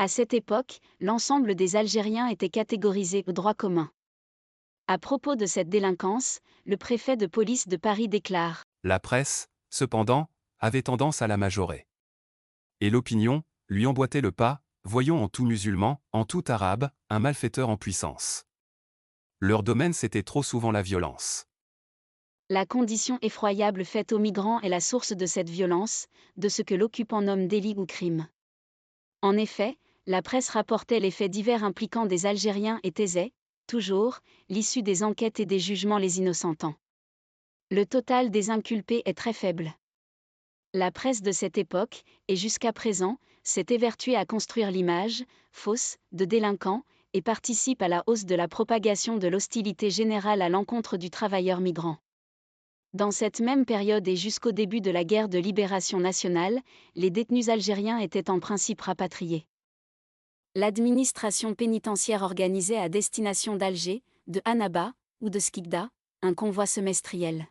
À cette époque, l'ensemble des Algériens étaient catégorisés au droit commun. À propos de cette délinquance, le préfet de police de Paris déclare: La presse, cependant, avait tendance à la majorer. Et l'opinion lui emboîtait le pas, voyons en tout musulman, en tout arabe, un malfaiteur en puissance. Leur domaine c'était trop souvent la violence. La condition effroyable faite aux migrants est la source de cette violence, de ce que l'occupant nomme délit ou crime. En effet, la presse rapportait les faits divers impliquant des Algériens et taisait, toujours, l'issue des enquêtes et des jugements les innocentant. Le total des inculpés est très faible. La presse de cette époque, et jusqu'à présent, s'est évertuée à construire l'image, fausse, de délinquants, et participe à la hausse de la propagation de l'hostilité générale à l'encontre du travailleur migrant. Dans cette même période et jusqu'au début de la guerre de libération nationale, les détenus algériens étaient en principe rapatriés. L'administration pénitentiaire organisait à destination d'Alger, de Annaba, ou de Skikda, un convoi semestriel.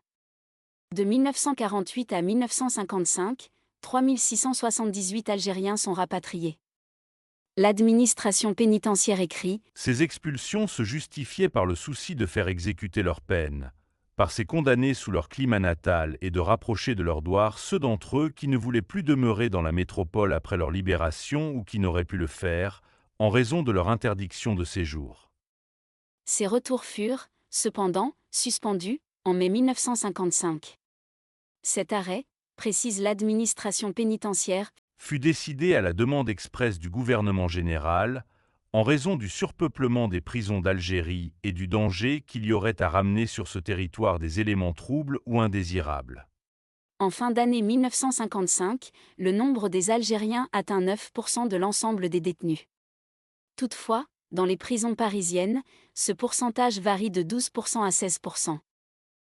De 1948 à 1955, 3678 Algériens sont rapatriés. L'administration pénitentiaire écrit: Ces expulsions se justifiaient par le souci de faire exécuter leur peine, par ces condamnés sous leur climat natal et de rapprocher de leur douar ceux d'entre eux qui ne voulaient plus demeurer dans la métropole après leur libération ou qui n'auraient pu le faire, en raison de leur interdiction de séjour. Ces retours furent, cependant, suspendus, en mai 1955. Cet arrêt, précise l'administration pénitentiaire, Fut décidé à la demande expresse du gouvernement général, en raison du surpeuplement des prisons d'Algérie et du danger qu'il y aurait à ramener sur ce territoire des éléments troubles ou indésirables. en fin d'année 1955, le nombre des Algériens atteint 9% de l'ensemble des détenus. Toutefois, dans les prisons parisiennes, ce pourcentage varie de 12% à 16%.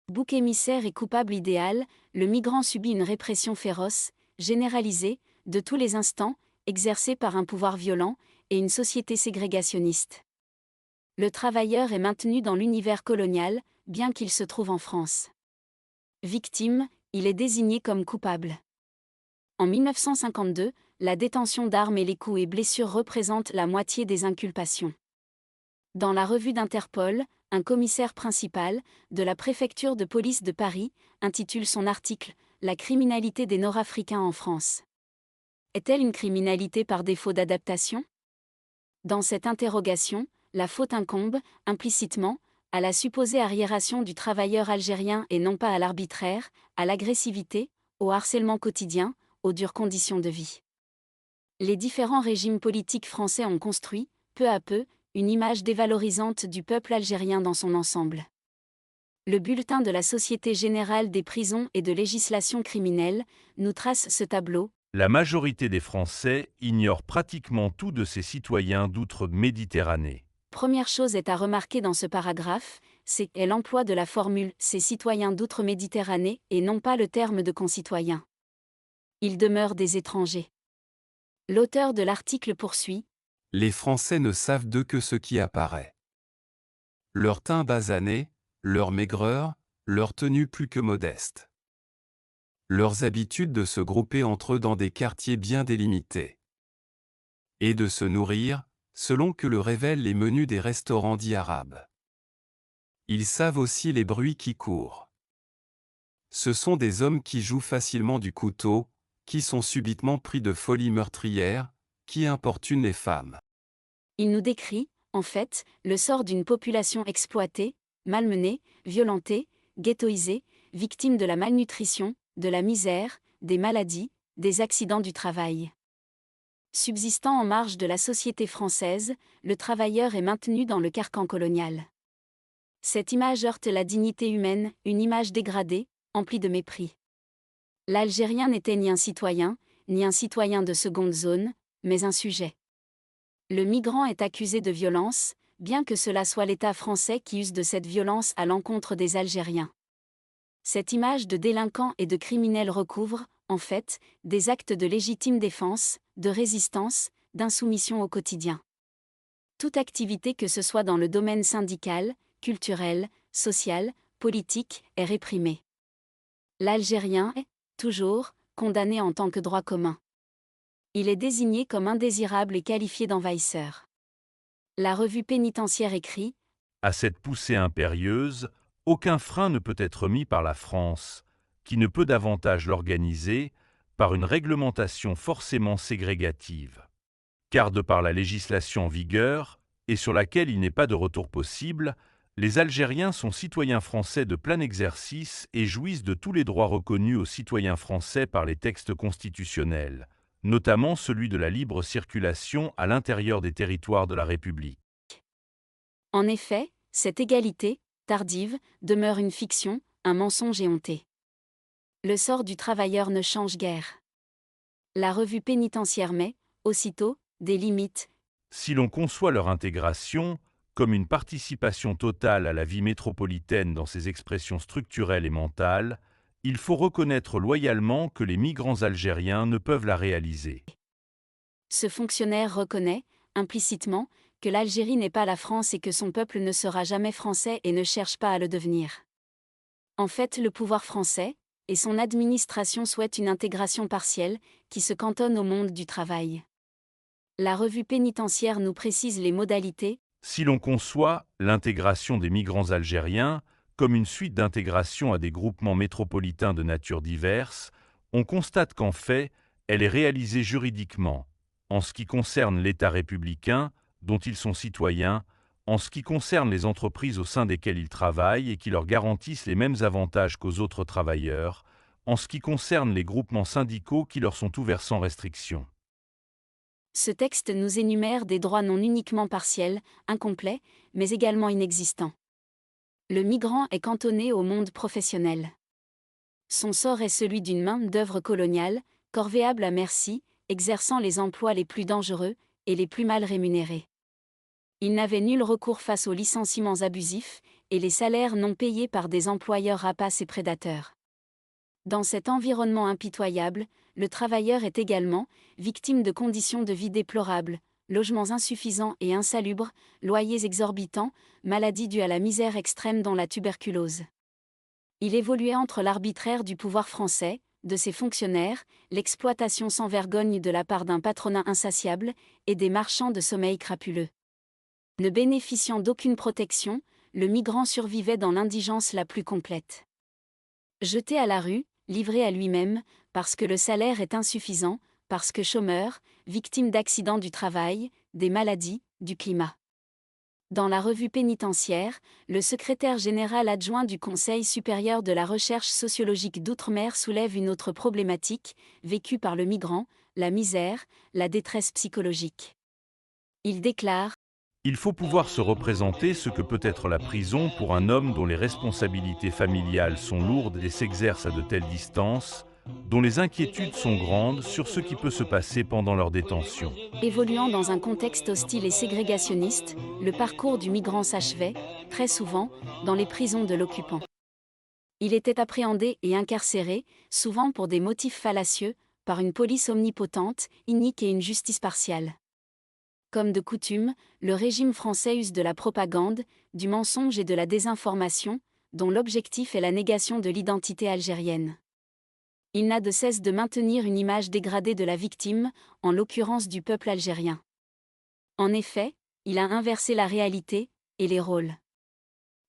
Bouc émissaire et coupable idéal, le migrant subit une répression féroce, généralisée, de tous les instants, exercée par un pouvoir violent, et une société ségrégationniste. Le travailleur est maintenu dans l'univers colonial, bien qu'il se trouve en France. Victime, il est désigné comme coupable. En 1952, la détention d'armes et les coups et blessures représentent la moitié des inculpations. Dans la revue d'Interpol, un commissaire principal, de la préfecture de police de Paris, intitule son article « La criminalité des Nord-Africains en France ». Est-elle une criminalité par défaut d'adaptation ? Dans cette interrogation, la faute incombe, implicitement, à la supposée arriération du travailleur algérien et non pas à l'arbitraire, à l'agressivité, au harcèlement quotidien, aux dures conditions de vie. Les différents régimes politiques français ont construit, peu à peu, une image dévalorisante du peuple algérien dans son ensemble. Le bulletin de la Société générale des prisons et de législation criminelle nous trace ce tableau. La majorité des Français ignorent pratiquement tout de ces citoyens d'outre-Méditerranée. Première chose est à remarquer dans ce paragraphe, c'est l'emploi de la formule « ces citoyens d'outre-Méditerranée » et non pas le terme de concitoyens. Ils demeurent des étrangers. L'auteur de l'article poursuit: Les Français ne savent d'eux que ce qui apparaît. Leur teint basané, leur maigreur, leur tenue plus que modeste. Leurs habitudes de se grouper entre eux dans des quartiers bien délimités. Et de se nourrir, selon que le révèlent les menus des restaurants dits arabes. Ils savent aussi les bruits qui courent. Ce sont des hommes qui jouent facilement du couteau, qui sont subitement pris de folie meurtrière, qui importunent les femmes. Il nous décrit, en fait, le sort d'une population exploitée, malmenée, violentée, ghettoisée, victime de la malnutrition, de la misère, des maladies, des accidents du travail. Subsistant en marge de la société française, le travailleur est maintenu dans le carcan colonial. Cette image heurte la dignité humaine, une image dégradée, emplie de mépris. L'Algérien n'était ni un citoyen de seconde zone, mais un sujet. Le migrant est accusé de violence, bien que cela soit l'État français qui use de cette violence à l'encontre des Algériens. Cette image de délinquant et de criminel recouvre, en fait, des actes de légitime défense, de résistance, d'insoumission au quotidien. Toute activité que ce soit dans le domaine syndical, culturel, social, politique, est réprimée. L'Algérien est, toujours, condamné en tant que droit commun. Il est désigné comme indésirable et qualifié d'envahisseur. La revue pénitentiaire écrit: À cette poussée impérieuse, aucun frein ne peut être mis par la France, qui ne peut davantage l'organiser par une réglementation forcément ségrégative. Car de par la législation en vigueur, et sur laquelle il n'est pas de retour possible, les Algériens sont citoyens français de plein exercice et jouissent de tous les droits reconnus aux citoyens français par les textes constitutionnels, notamment celui de la libre circulation à l'intérieur des territoires de la République. En effet, cette égalité, tardive, demeure une fiction, un mensonge éhonté. Le sort du travailleur ne change guère. La revue pénitentiaire met, aussitôt, des limites. Si l'on conçoit leur intégration comme une participation totale à la vie métropolitaine dans ses expressions structurelles et mentales, il faut reconnaître loyalement que les migrants algériens ne peuvent la réaliser. Ce fonctionnaire reconnaît, implicitement, que l'Algérie n'est pas la France et que son peuple ne sera jamais français et ne cherche pas à le devenir. En fait, le pouvoir français et son administration souhaitent une intégration partielle, qui se cantonne au monde du travail. La revue pénitentiaire nous précise les modalités. Si l'on conçoit l'intégration des migrants algériens comme une suite d'intégration à des groupements métropolitains de nature diverse, on constate qu'en fait, elle est réalisée juridiquement, en ce qui concerne l'État républicain, dont ils sont citoyens, en ce qui concerne les entreprises au sein desquelles ils travaillent et qui leur garantissent les mêmes avantages qu'aux autres travailleurs, en ce qui concerne les groupements syndicaux qui leur sont ouverts sans restriction. Ce texte nous énumère des droits non uniquement partiels, incomplets, mais également inexistants. Le migrant est cantonné au monde professionnel. Son sort est celui d'une main-d'œuvre coloniale, corvéable à merci, exerçant les emplois les plus dangereux et les plus mal rémunérés. Il n'avait nul recours face aux licenciements abusifs et les salaires non payés par des employeurs rapaces et prédateurs. Dans cet environnement impitoyable, le travailleur est également victime de conditions de vie déplorables, logements insuffisants et insalubres, loyers exorbitants, maladies dues à la misère extrême dont la tuberculose. Il évoluait entre l'arbitraire du pouvoir français, de ses fonctionnaires, l'exploitation sans vergogne de la part d'un patronat insatiable, et des marchands de sommeil crapuleux. Ne bénéficiant d'aucune protection, le migrant survivait dans l'indigence la plus complète. Jeté à la rue, livré à lui-même, parce que le salaire est insuffisant, parce que chômeur, victime d'accidents du travail, des maladies, du climat. Dans la revue pénitentiaire, le secrétaire général adjoint du Conseil supérieur de la recherche sociologique d'outre-mer soulève une autre problématique, vécue par le migrant, la misère, la détresse psychologique. Il déclare: Il faut pouvoir se représenter ce que peut être la prison pour un homme dont les responsabilités familiales sont lourdes et s'exercent à de telles distances, dont les inquiétudes sont grandes sur ce qui peut se passer pendant leur détention. Évoluant dans un contexte hostile et ségrégationniste, le parcours du migrant s'achevait, très souvent, dans les prisons de l'occupant. Il était appréhendé et incarcéré, souvent pour des motifs fallacieux, par une police omnipotente, inique et une justice partiale. Comme de coutume, le régime français use de la propagande, du mensonge et de la désinformation, dont l'objectif est la négation de l'identité algérienne. Il n'a de cesse de maintenir une image dégradée de la victime, en l'occurrence du peuple algérien. En effet, il a inversé la réalité et les rôles.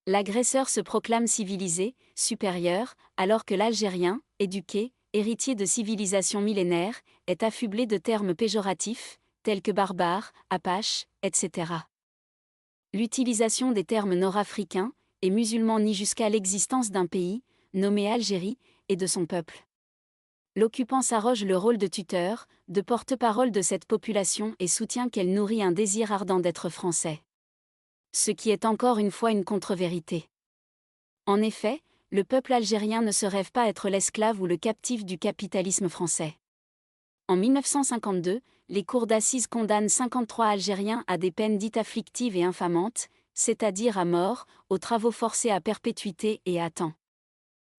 L'agresseur se proclame civilisé, supérieur, alors que l'Algérien, éduqué, héritier de civilisations millénaires, est affublé de termes péjoratifs, tels que barbare, apache, etc. L'utilisation des termes nord-africains et musulmans nie jusqu'à l'existence d'un pays, nommé Algérie, et de son peuple. L'occupant s'arroge le rôle de tuteur, de porte-parole de cette population et soutient qu'elle nourrit un désir ardent d'être français. Ce qui est encore une fois une contre-vérité. En effet, le peuple algérien ne se rêve pas être l'esclave ou le captif du capitalisme français. En 1952, les cours d'assises condamnent 53 Algériens à des peines dites afflictives et infamantes, c'est-à-dire à mort, aux travaux forcés à perpétuité et à temps.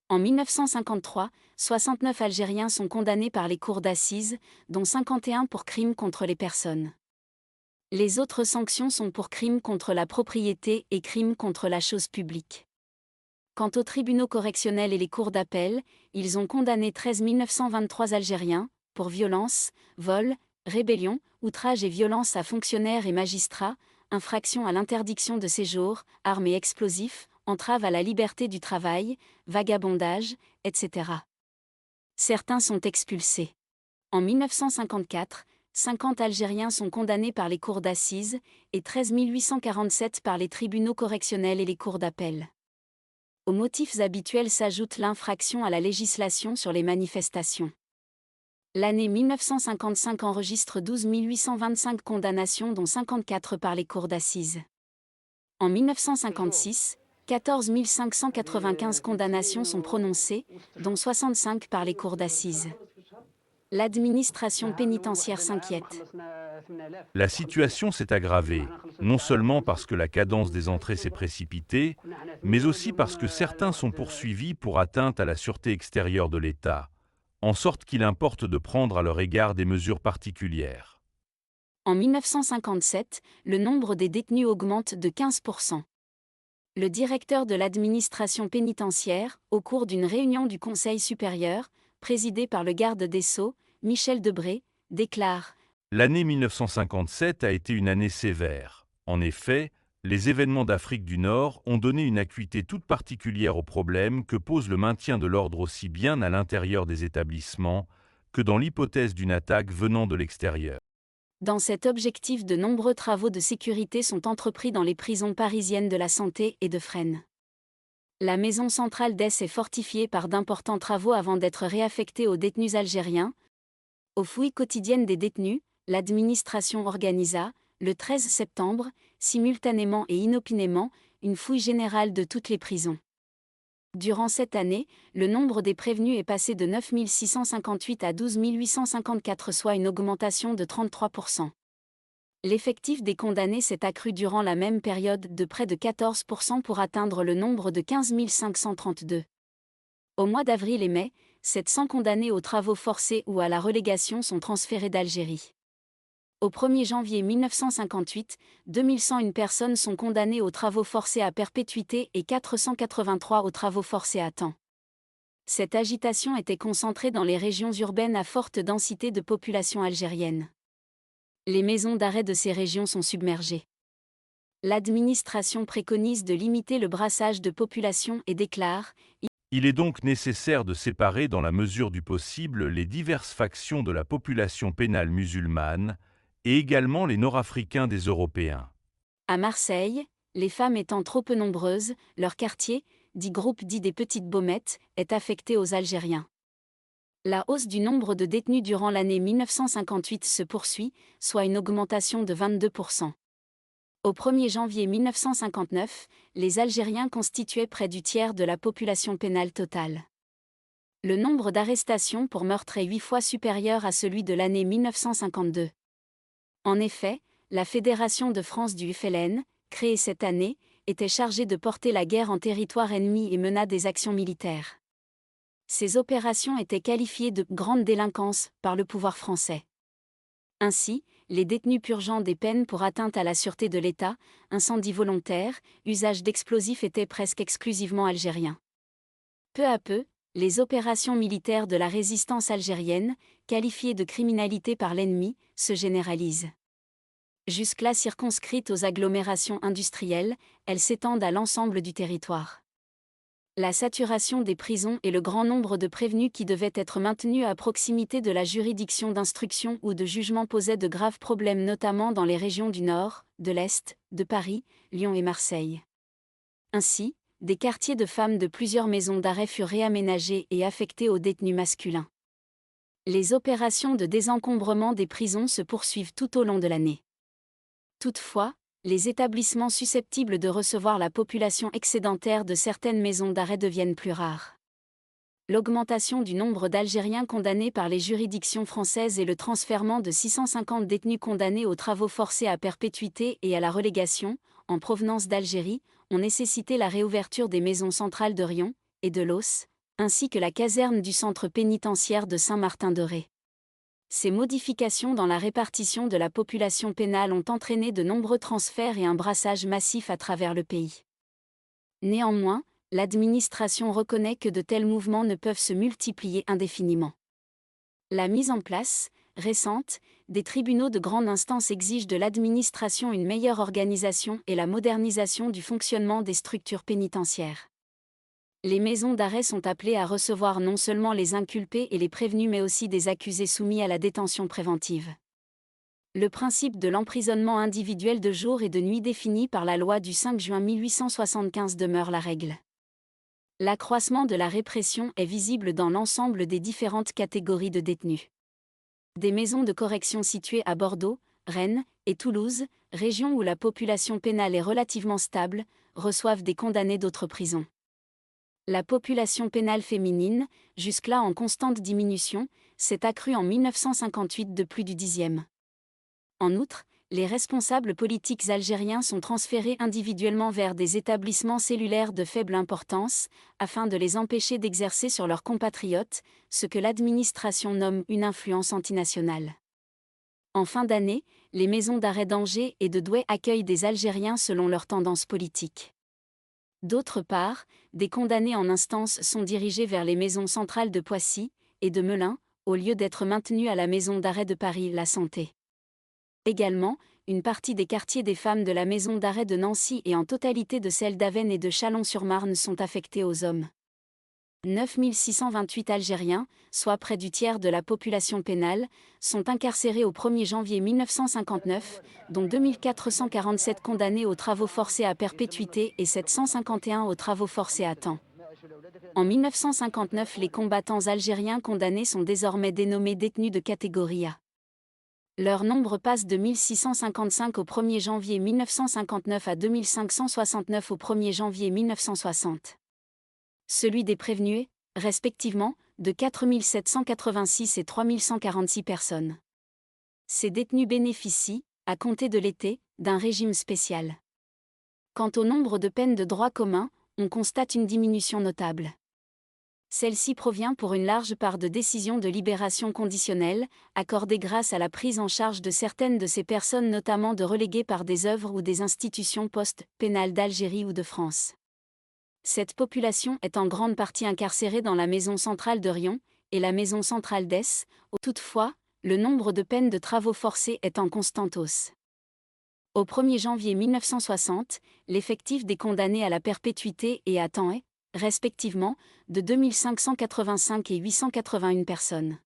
En 1953, 69 Algériens sont condamnés par les cours d'assises, dont 51 pour crimes contre les personnes. Les autres sanctions sont pour crimes contre la propriété et crimes contre la chose publique. Quant aux tribunaux correctionnels et les cours d'appel, ils ont condamné 13 923 Algériens, pour violence, vol, rébellion, outrage et violence à fonctionnaires et magistrats, infraction à l'interdiction de séjour, armes et explosifs, entrave à la liberté du travail, vagabondage, etc. Certains sont expulsés. En 1954, 50 Algériens sont condamnés par les cours d'assises, et 13 847 par les tribunaux correctionnels et les cours d'appel. Aux motifs habituels s'ajoute l'infraction à la législation sur les manifestations. L'année 1955 enregistre 12 825 condamnations dont 54 par les cours d'assises. En 1956, 14 595 condamnations sont prononcées, dont 65 par les cours d'assises. L'administration pénitentiaire s'inquiète. La situation s'est aggravée, non seulement parce que la cadence des entrées s'est précipitée, mais aussi parce que certains sont poursuivis pour atteinte à la sûreté extérieure de l'État, en sorte qu'il importe de prendre à leur égard des mesures particulières. En 1957, le nombre des détenus augmente de 15%. Le directeur de l'administration pénitentiaire, au cours d'une réunion du Conseil supérieur, présidée par le garde des Sceaux, Michel Debré, déclare « L'année 1957 a été une année sévère. En effet, les événements d'Afrique du Nord ont donné une acuité toute particulière au problème que pose le maintien de l'ordre aussi bien à l'intérieur des établissements que dans l'hypothèse d'une attaque venant de l'extérieur. » Dans cet objectif, de nombreux travaux de sécurité sont entrepris dans les prisons parisiennes de la Santé et de Fresnes. La maison centrale d'Ess est fortifiée par d'importants travaux avant d'être réaffectée aux détenus algériens. Aux fouilles quotidiennes des détenus, l'administration organisa, le 13 septembre, simultanément et inopinément, une fouille générale de toutes les prisons. Durant cette année, le nombre des prévenus est passé de 9 658 à 12 854, soit une augmentation de 33%. L'effectif des condamnés s'est accru durant la même période de près de 14% pour atteindre le nombre de 15 532. Au mois d'avril et mai, 700 condamnés aux travaux forcés ou à la relégation sont transférés d'Algérie. Au 1er janvier 1958, 2101 personnes sont condamnées aux travaux forcés à perpétuité et 483 aux travaux forcés à temps. Cette agitation était concentrée dans les régions urbaines à forte densité de population algérienne. Les maisons d'arrêt de ces régions sont submergées. L'administration préconise de limiter le brassage de population et déclare « Il est donc nécessaire de séparer dans la mesure du possible les diverses factions de la population pénale musulmane, et également les Nord-Africains des Européens. » À Marseille, les femmes étant trop peu nombreuses, leur quartier, dit groupe dit des Petites Baumettes, est affecté aux Algériens. La hausse du nombre de détenus durant l'année 1958 se poursuit, soit une augmentation de 22%. Au 1er janvier 1959, les Algériens constituaient près du tiers de la population pénale totale. Le nombre d'arrestations pour meurtre est 8 fois supérieur à celui de l'année 1952. En effet, la Fédération de France du FLN, créée cette année, était chargée de porter la guerre en territoire ennemi et mena des actions militaires. Ces opérations étaient qualifiées de « grande délinquance » par le pouvoir français. Ainsi, les détenus purgeant des peines pour atteinte à la sûreté de l'État, incendie volontaire, usage d'explosifs étaient presque exclusivement algériens. Peu à peu, les opérations militaires de la résistance algérienne, qualifiées de criminalité par l'ennemi, se généralisent. Jusque-là circonscrites aux agglomérations industrielles, elles s'étendent à l'ensemble du territoire. La saturation des prisons et le grand nombre de prévenus qui devaient être maintenus à proximité de la juridiction d'instruction ou de jugement posaient de graves problèmes, notamment dans les régions du Nord, de l'Est, de Paris, Lyon et Marseille. Ainsi, des quartiers de femmes de plusieurs maisons d'arrêt furent réaménagés et affectés aux détenus masculins. Les opérations de désencombrement des prisons se poursuivent tout au long de l'année. Toutefois, les établissements susceptibles de recevoir la population excédentaire de certaines maisons d'arrêt deviennent plus rares. L'augmentation du nombre d'Algériens condamnés par les juridictions françaises et le transfèrement de 650 détenus condamnés aux travaux forcés à perpétuité et à la relégation, en provenance d'Algérie, ont nécessité la réouverture des maisons centrales de Riom et de Los, ainsi que la caserne du centre pénitentiaire de Saint-Martin-de-Ré. Ces modifications dans la répartition de la population pénale ont entraîné de nombreux transferts et un brassage massif à travers le pays. Néanmoins, l'administration reconnaît que de tels mouvements ne peuvent se multiplier indéfiniment. La mise en place, récentes, des tribunaux de grande instance exigent de l'administration une meilleure organisation et la modernisation du fonctionnement des structures pénitentiaires. Les maisons d'arrêt sont appelées à recevoir non seulement les inculpés et les prévenus mais aussi des accusés soumis à la détention préventive. Le principe de l'emprisonnement individuel de jour et de nuit défini par la loi du 5 juin 1875 demeure la règle. L'accroissement de la répression est visible dans l'ensemble des différentes catégories de détenus. Des maisons de correction situées à Bordeaux, Rennes et Toulouse, régions où la population pénale est relativement stable, reçoivent des condamnés d'autres prisons. La population pénale féminine, jusque-là en constante diminution, s'est accrue en 1958 de plus du dixième. En outre, les responsables politiques algériens sont transférés individuellement vers des établissements cellulaires de faible importance, afin de les empêcher d'exercer sur leurs compatriotes, ce que l'administration nomme une influence antinationale. En fin d'année, les maisons d'arrêt d'Angers et de Douai accueillent des Algériens selon leurs tendances politiques. D'autre part, des condamnés en instance sont dirigés vers les maisons centrales de Poissy et de Melun, au lieu d'être maintenus à la maison d'arrêt de Paris La Santé. Également, une partie des quartiers des femmes de la maison d'arrêt de Nancy et en totalité de celles d'Avesnes et de Chalon-sur-Marne sont affectés aux hommes. 9 628 Algériens, soit près du tiers de la population pénale, sont incarcérés au 1er janvier 1959, dont 2 447 condamnés aux travaux forcés à perpétuité et 751 aux travaux forcés à temps. En 1959, les combattants algériens condamnés sont désormais dénommés détenus de catégorie A. Leur nombre passe de 1655 au 1er janvier 1959 à 2569 au 1er janvier 1960. Celui des prévenus est, respectivement, de 4 786 et 3 146 personnes. Ces détenus bénéficient, à compter de l'été, d'un régime spécial. Quant au nombre de peines de droit commun, on constate une diminution notable. Celle-ci provient pour une large part de décisions de libération conditionnelle, accordées grâce à la prise en charge de certaines de ces personnes, notamment de relégués par des œuvres ou des institutions post-pénales d'Algérie ou de France. Cette population est en grande partie incarcérée dans la maison centrale de Riom et la maison centrale d'Es. Toutefois, le nombre de peines de travaux forcés est en constante hausse. Au 1er janvier 1960, l'effectif des condamnés à la perpétuité et à temps est, respectivement, de 2585 et 881 personnes.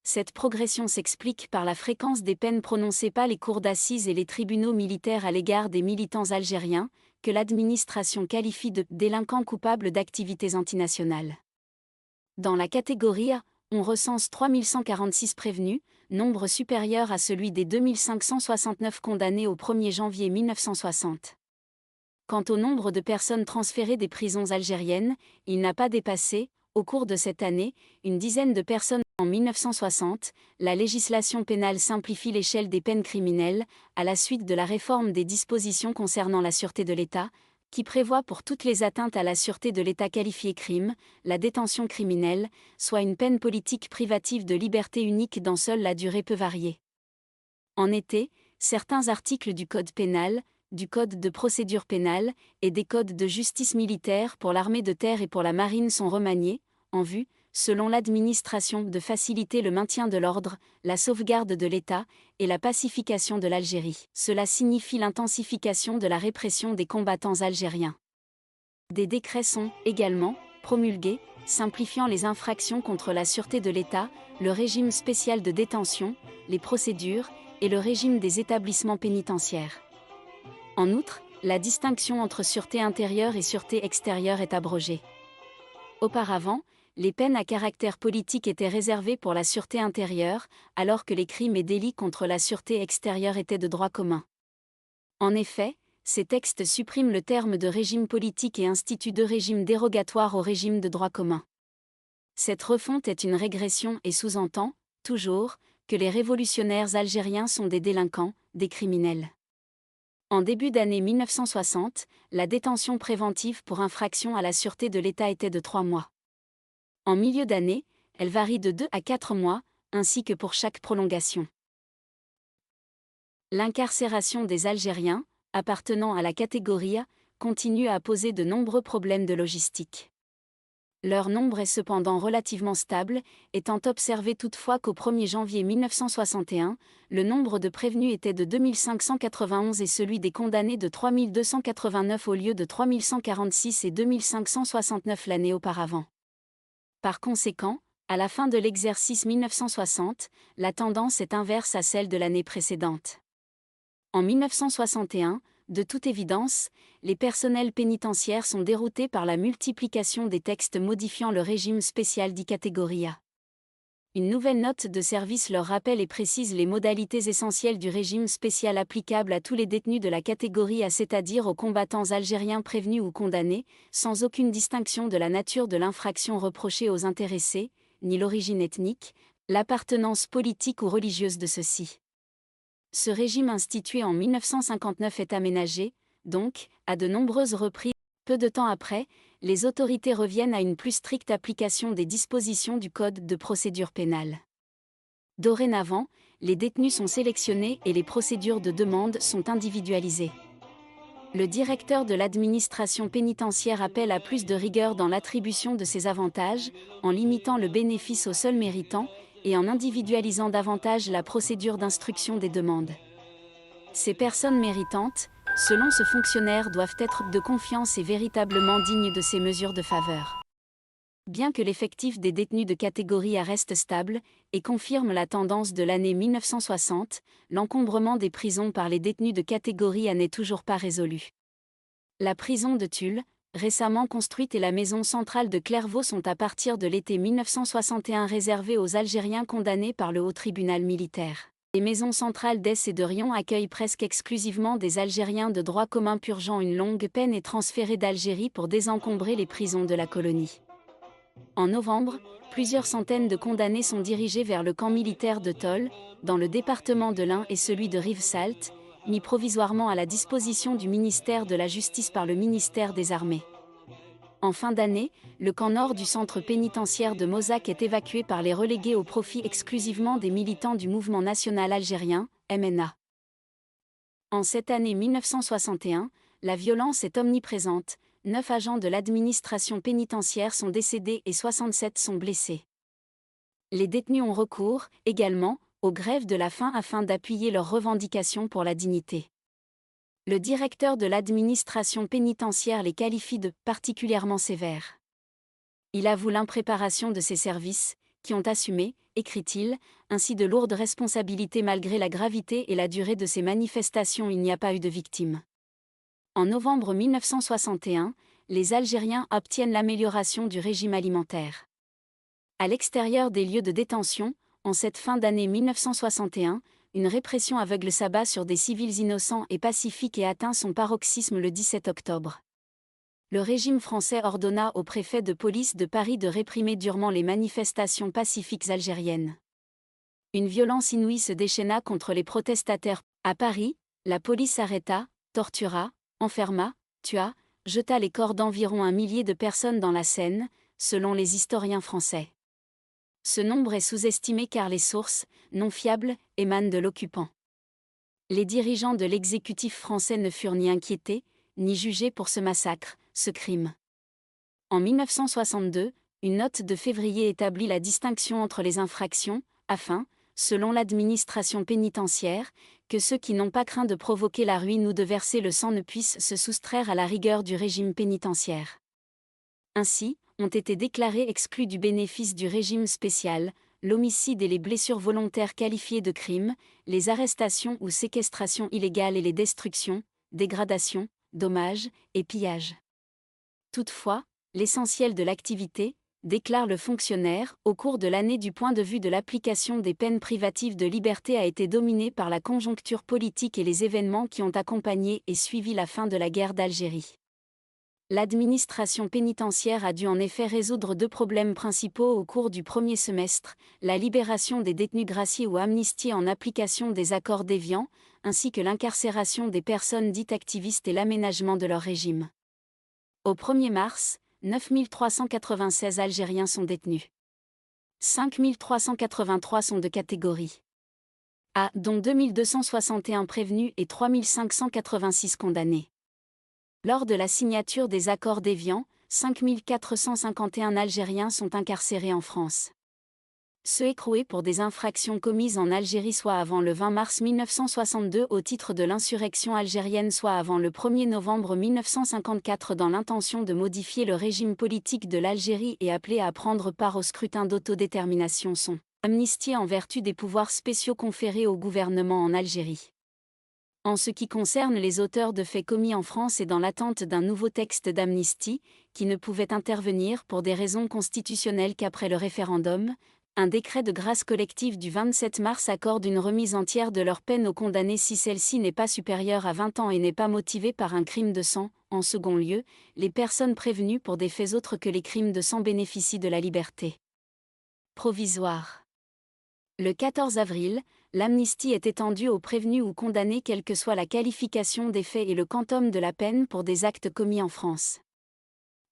Cette progression s'explique par la fréquence des peines prononcées par les cours d'assises et les tribunaux militaires à l'égard des militants algériens, que l'administration qualifie de délinquants coupables d'activités antinationales. Dans la catégorie A, on recense 3146 prévenus, nombre supérieur à celui des 2569 condamnés au 1er janvier 1960. Quant au nombre de personnes transférées des prisons algériennes, il n'a pas dépassé, au cours de cette année, une dizaine de personnes. En 1960, la législation pénale simplifie l'échelle des peines criminelles, à la suite de la réforme des dispositions concernant la sûreté de l'État, qui prévoit pour toutes les atteintes à la sûreté de l'État qualifiées crime, la détention criminelle, soit une peine politique privative de liberté unique dont seule la durée peut varier. En été, certains articles du Code pénal, du Code de procédure pénale et des codes de justice militaire pour l'armée de terre et pour la marine sont remaniés, en vue, selon l'administration, de faciliter le maintien de l'ordre, la sauvegarde de l'État et la pacification de l'Algérie. Cela signifie l'intensification de la répression des combattants algériens. Des décrets sont, également, promulgués, simplifiant les infractions contre la sûreté de l'État, le régime spécial de détention, les procédures et le régime des établissements pénitentiaires. En outre, la distinction entre sûreté intérieure et sûreté extérieure est abrogée. Auparavant, les peines à caractère politique étaient réservées pour la sûreté intérieure, alors que les crimes et délits contre la sûreté extérieure étaient de droit commun. En effet, ces textes suppriment le terme de régime politique et instituent deux régimes dérogatoires au régime de droit commun. Cette refonte est une régression et sous-entend, toujours, que les révolutionnaires algériens sont des délinquants, des criminels. En début d'année 1960, la détention préventive pour infraction à la sûreté de l'État était de 3 mois. En milieu d'année, elle varie de 2 à 4 mois, ainsi que pour chaque prolongation. L'incarcération des Algériens, appartenant à la catégorie A, continue à poser de nombreux problèmes de logistique. Leur nombre est cependant relativement stable, étant observé toutefois qu'au 1er janvier 1961, le nombre de prévenus était de 2591 et celui des condamnés de 3289 au lieu de 3146 et 2569 l'année auparavant. Par conséquent, à la fin de l'exercice 1960, la tendance est inverse à celle de l'année précédente. En 1961, de toute évidence, les personnels pénitentiaires sont déroutés par la multiplication des textes modifiant le régime spécial dit catégorie A. Une nouvelle note de service leur rappelle et précise les modalités essentielles du régime spécial applicable à tous les détenus de la catégorie A, c'est-à-dire aux combattants algériens prévenus ou condamnés, sans aucune distinction de la nature de l'infraction reprochée aux intéressés, ni l'origine ethnique, l'appartenance politique ou religieuse de ceux-ci. Ce régime institué en 1959 est aménagé, donc, à de nombreuses reprises. Peu de temps après, les autorités reviennent à une plus stricte application des dispositions du Code de procédure pénale. Dorénavant, les détenus sont sélectionnés et les procédures de demande sont individualisées. Le directeur de l'administration pénitentiaire appelle à plus de rigueur dans l'attribution de ces avantages, en limitant le bénéfice aux seuls méritants, et en individualisant davantage la procédure d'instruction des demandes. Ces personnes méritantes, selon ce fonctionnaire, doivent être de confiance et véritablement dignes de ces mesures de faveur. Bien que l'effectif des détenus de catégorie A reste stable, et confirme la tendance de l'année 1960, l'encombrement des prisons par les détenus de catégorie A n'est toujours pas résolu. La prison de Tulle, récemment construite, et la maison centrale de Clairvaux sont à partir de l'été 1961 réservées aux Algériens condamnés par le haut tribunal militaire. Les maisons centrales d'Ess et de Riom accueillent presque exclusivement des Algériens de droit commun purgeant une longue peine et transférés d'Algérie pour désencombrer les prisons de la colonie. En novembre, plusieurs centaines de condamnés sont dirigés vers le camp militaire de Tol, dans le département de l'Ain, et celui de Rivesaltes, mis provisoirement à la disposition du ministère de la Justice par le ministère des Armées. En fin d'année, le camp nord du centre pénitentiaire de Mozac est évacué par les relégués au profit exclusivement des militants du Mouvement national algérien, MNA. En cette année 1961, la violence est omniprésente, 9 agents de l'administration pénitentiaire sont décédés et 67 sont blessés. Les détenus ont recours, également, aux grèves de la faim afin d'appuyer leurs revendications pour la dignité. Le directeur de l'administration pénitentiaire les qualifie de « particulièrement sévères ». Il avoue l'impréparation de ses services, qui ont assumé, écrit-il, ainsi de lourdes responsabilités malgré la gravité et la durée de ces manifestations. Il n'y a pas eu de victimes. En novembre 1961, les Algériens obtiennent l'amélioration du régime alimentaire. À l'extérieur des lieux de détention, en cette fin d'année 1961, une répression aveugle s'abat sur des civils innocents et pacifiques et atteint son paroxysme le 17 octobre. Le régime français ordonna au préfet de police de Paris de réprimer durement les manifestations pacifiques algériennes. Une violence inouïe se déchaîna contre les protestataires. À Paris, la police arrêta, tortura, enferma, tua, jeta les corps d'environ 1 millier de personnes dans la Seine, selon les historiens français. Ce nombre est sous-estimé car les sources, non fiables, émanent de l'occupant. Les dirigeants de l'exécutif français ne furent ni inquiétés, ni jugés pour ce massacre, ce crime. En 1962, une note de février établit la distinction entre les infractions, afin, selon l'administration pénitentiaire, que ceux qui n'ont pas craint de provoquer la ruine ou de verser le sang ne puissent se soustraire à la rigueur du régime pénitentiaire. Ainsi, ont été déclarés exclus du bénéfice du régime spécial, l'homicide et les blessures volontaires qualifiées de crimes, les arrestations ou séquestrations illégales et les destructions, dégradations, dommages et pillages. Toutefois, l'essentiel de l'activité, déclare le fonctionnaire, au cours de l'année du point de vue de l'application des peines privatives de liberté a été dominé par la conjoncture politique et les événements qui ont accompagné et suivi la fin de la guerre d'Algérie. L'administration pénitentiaire a dû en effet résoudre 2 problèmes principaux au cours du premier semestre, la libération des détenus graciés ou amnistiés en application des accords d'Évian, ainsi que l'incarcération des personnes dites activistes et l'aménagement de leur régime. Au 1er mars, 9 396 Algériens sont détenus. 5 383 sont de catégorie A, dont 2 261 prévenus et 3 586 condamnés. Lors de la signature des accords d'Évian, 5 451 Algériens sont incarcérés en France. Ceux écroués pour des infractions commises en Algérie soit avant le 20 mars 1962 au titre de l'insurrection algérienne soit avant le 1er novembre 1954 dans l'intention de modifier le régime politique de l'Algérie et appelés à prendre part au scrutin d'autodétermination sont amnistiés en vertu des pouvoirs spéciaux conférés au gouvernement en Algérie. En ce qui concerne les auteurs de faits commis en France et dans l'attente d'un nouveau texte d'amnistie, qui ne pouvait intervenir pour des raisons constitutionnelles qu'après le référendum, un décret de grâce collective du 27 mars accorde une remise entière de leur peine aux condamnés si celle-ci n'est pas supérieure à 20 ans et n'est pas motivée par un crime de sang. En second lieu, les personnes prévenues pour des faits autres que les crimes de sang bénéficient de la liberté provisoire. Le 14 avril, l'amnistie est étendue aux prévenus ou condamnés quelle que soit la qualification des faits et le quantum de la peine pour des actes commis en France.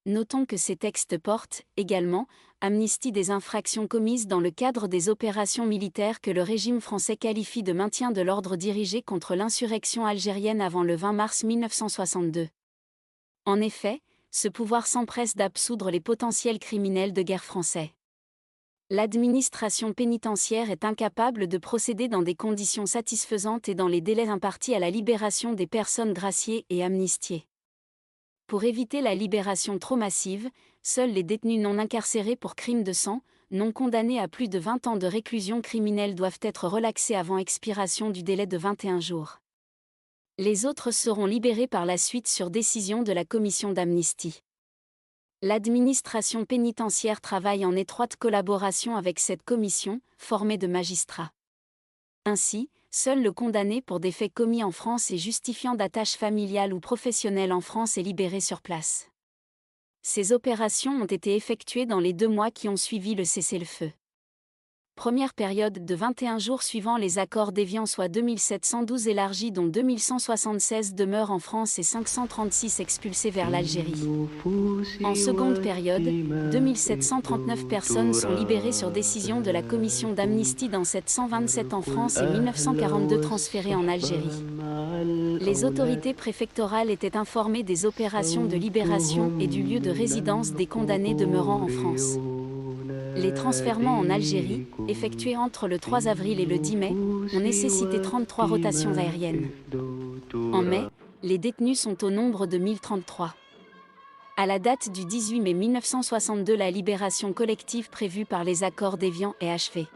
Notons que ces textes portent, également, amnistie des infractions commises dans le cadre des opérations militaires que le régime français qualifie de maintien de l'ordre dirigé contre l'insurrection algérienne avant le 20 mars 1962. En effet, ce pouvoir s'empresse d'absoudre les potentiels criminels de guerre français. L'administration pénitentiaire est incapable de procéder dans des conditions satisfaisantes et dans les délais impartis à la libération des personnes graciées et amnistiées. Pour éviter la libération trop massive, seuls les détenus non incarcérés pour crimes de sang, non condamnés à plus de 20 ans de réclusion criminelle doivent être relaxés avant expiration du délai de 21 jours. Les autres seront libérés par la suite sur décision de la commission d'amnistie. L'administration pénitentiaire travaille en étroite collaboration avec cette commission, formée de magistrats. Ainsi, seul le condamné pour des faits commis en France et justifiant d'attache familiale ou professionnelle en France est libéré sur place. Ces opérations ont été effectuées dans les 2 mois qui ont suivi le cessez-le-feu. Première période de 21 jours suivant les accords d'Évian soit 2712 élargis dont 2176 demeurent en France et 536 expulsés vers l'Algérie. En seconde période, 2739 personnes sont libérées sur décision de la commission d'amnistie dont 727 en France et 1942 transférées en Algérie. Les autorités préfectorales étaient informées des opérations de libération et du lieu de résidence des condamnés demeurant en France. Les transfèrements en Algérie, effectués entre le 3 avril et le 10 mai, ont nécessité 33 rotations aériennes. En mai, les détenus sont au nombre de 1033. À la date du 18 mai 1962, la libération collective prévue par les accords d'Évian est achevée.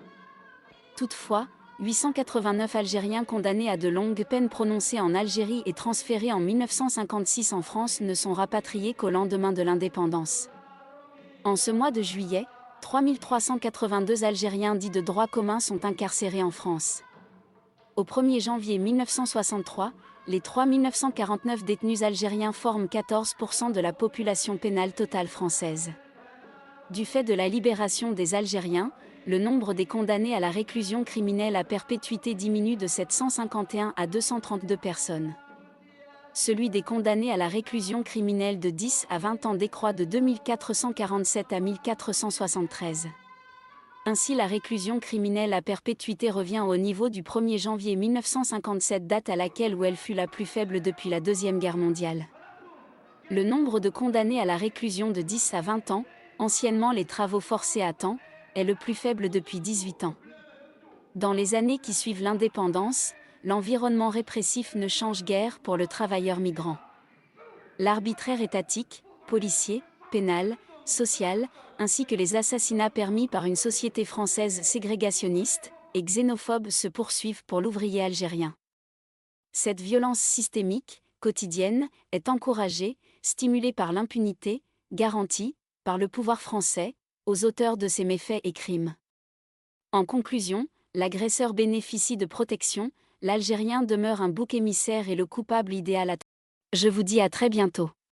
Toutefois, 889 Algériens condamnés à de longues peines prononcées en Algérie et transférés en 1956 en France ne sont rapatriés qu'au lendemain de l'indépendance. En ce mois de juillet, 3382 Algériens dits de droit commun sont incarcérés en France. Au 1er janvier 1963, les 3949 détenus algériens forment 14% de la population pénale totale française. Du fait de la libération des Algériens, le nombre des condamnés à la réclusion criminelle à perpétuité diminue de 751 à 232 personnes. Celui des condamnés à la réclusion criminelle de 10 à 20 ans décroît de 2447 à 1473. Ainsi la réclusion criminelle à perpétuité revient au niveau du 1er janvier 1957, date à laquelle où elle fut la plus faible depuis la Deuxième Guerre mondiale. Le nombre de condamnés à la réclusion de 10 à 20 ans, anciennement les travaux forcés à temps, est le plus faible depuis 18 ans. Dans les années qui suivent l'indépendance, l'environnement répressif ne change guère pour le travailleur migrant. L'arbitraire étatique, policier, pénal, social, ainsi que les assassinats permis par une société française ségrégationniste et xénophobe se poursuivent pour l'ouvrier algérien. Cette violence systémique, quotidienne, est encouragée, stimulée par l'impunité, garantie, par le pouvoir français, aux auteurs de ces méfaits et crimes. En conclusion, l'agresseur bénéficie de protection, l'Algérien demeure un bouc émissaire et le coupable idéal à... Je vous dis à très bientôt.